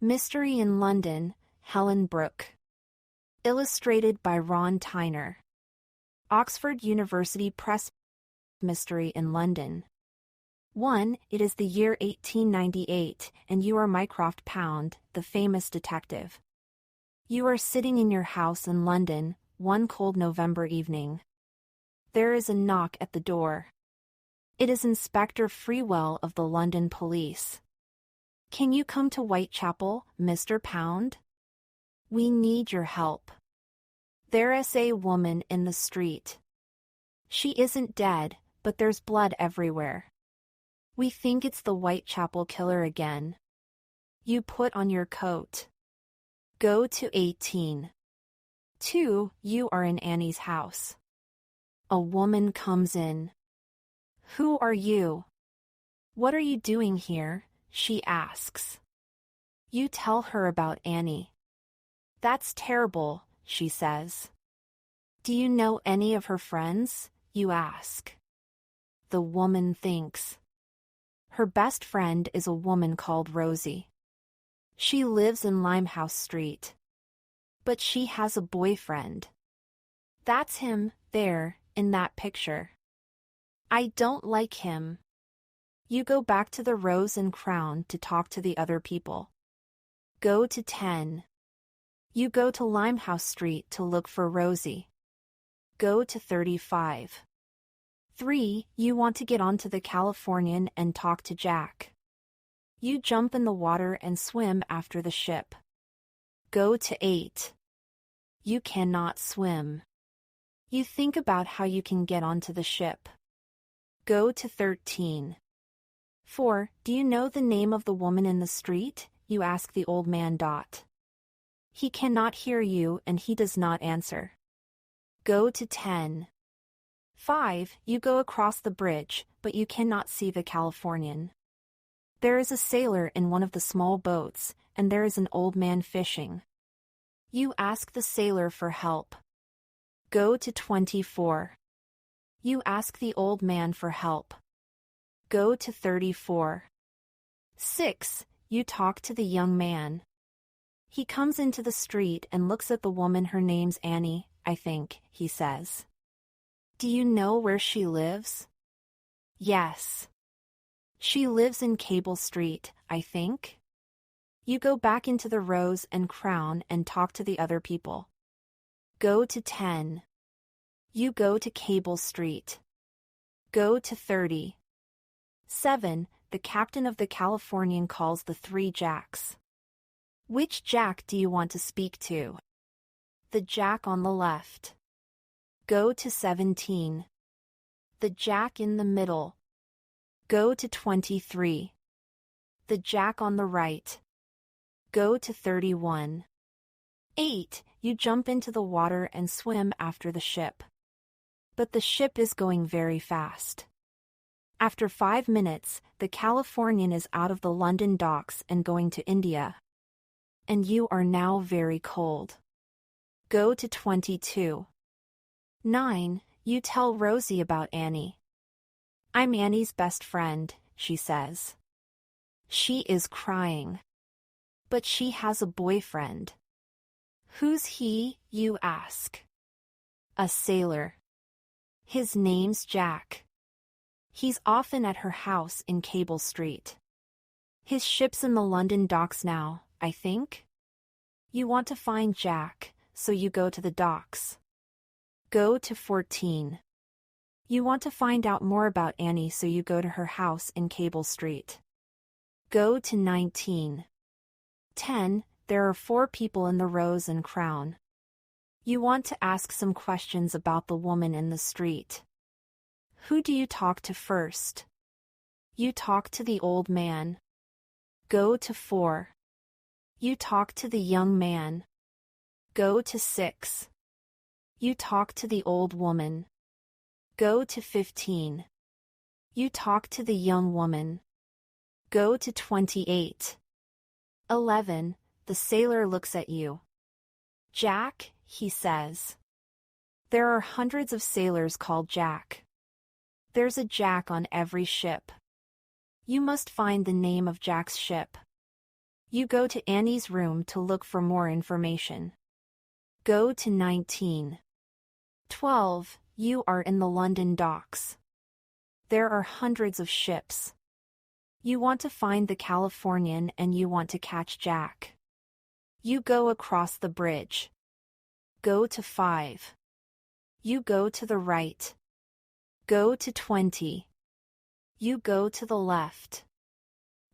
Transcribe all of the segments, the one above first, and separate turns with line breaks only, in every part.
Mystery in London, Helen Brooke. Illustrated by Ron Tyner. Oxford University Press. Mystery in London. 1. It is the year 1898, and you are Mycroft Pound, the famous detective. You are sitting in your house in London, one cold November evening. There is a knock at the door. It is Inspector Freewell of the London Police. Can you come to Whitechapel, Mr. Pound? We need your help. There is a woman in the street. She isn't dead, but there's blood everywhere. We think it's the Whitechapel killer again. You put on your coat. Go to 18. 2. You are in Annie's house. A woman comes in. Who are you? What are you doing here? She asks. You tell her about Annie. That's terrible, she says. Do you know any of her friends? You ask. The woman thinks. Her best friend is a woman called Rosie. She lives in Limehouse Street. But she has a boyfriend. That's him, there, in that picture. I don't like him. You go back to the Rose and Crown to talk to the other people. Go to 10. You go to Limehouse Street to look for Rosie. Go to 35. 3. You want to get onto the Californian and talk to Jack. You jump in the water and swim after the ship. Go to 8. You cannot swim. You think about how you can get onto the ship. Go to 13. 4. Do you know the name of the woman in the street? You ask the old man. He cannot hear you and he does not answer. Go to 10. 5. You go across the bridge, but you cannot see the Californian. There is a sailor in one of the small boats, and there is an old man fishing. You ask the sailor for help. Go to 24. You ask the old man for help. Go to 34. 6. You talk to the young man. He comes into the street and looks at the woman. Her name's Annie, I think, he says. Do you know where she lives? Yes. She lives in Cable Street, I think. You go back into the Rose and Crown and talk to the other people. Go to 10. You go to Cable Street. Go to 30. 7. The captain of the Californian calls the 3 Jacks. Which Jack do you want to speak to? The Jack on the left. Go to 17. The Jack in the middle. Go to 23. The Jack on the right. Go to 31. 8. You jump into the water and swim after the ship. But the ship is going very fast. After 5 minutes, the Californian is out of the London docks and going to India. And you are now very cold. Go to 22. 9. You tell Rosie about Annie. I'm Annie's best friend, she says. She is crying. But she has a boyfriend. Who's he, you ask? A sailor. His name's Jack. He's often at her house in Cable Street. His ship's in the London docks now, I think. You want to find Jack, so you go to the docks. Go to 14. You want to find out more about Annie, so you go to her house in Cable Street. Go to 19. 10. There are 4 people in the Rose and Crown. You want to ask some questions about the woman in the street. Who do you talk to first? You talk to the old man. Go to 4. You talk to the young man. Go to 6. You talk to the old woman. Go to 15. You talk to the young woman. Go to 28. 11. The sailor looks at you. Jack, he says. There are hundreds of sailors called Jack. There's a Jack on every ship. You must find the name of Jack's ship. You go to Annie's room to look for more information. Go to 19. 12. You are in the London docks. There are hundreds of ships. You want to find the Californian and you want to catch Jack. You go across the bridge. Go to 5. You go to the right. Go to 20. You go to the left.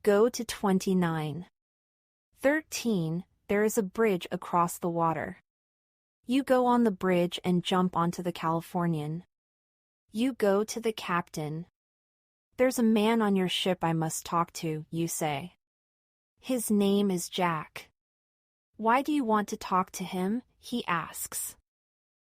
Go to 29. 13. There is a bridge across the water. You go on the bridge and jump onto the Californian. You go to the captain. There's a man on your ship I must talk to, you say. His name is Jack. Why do you want to talk to him? He asks.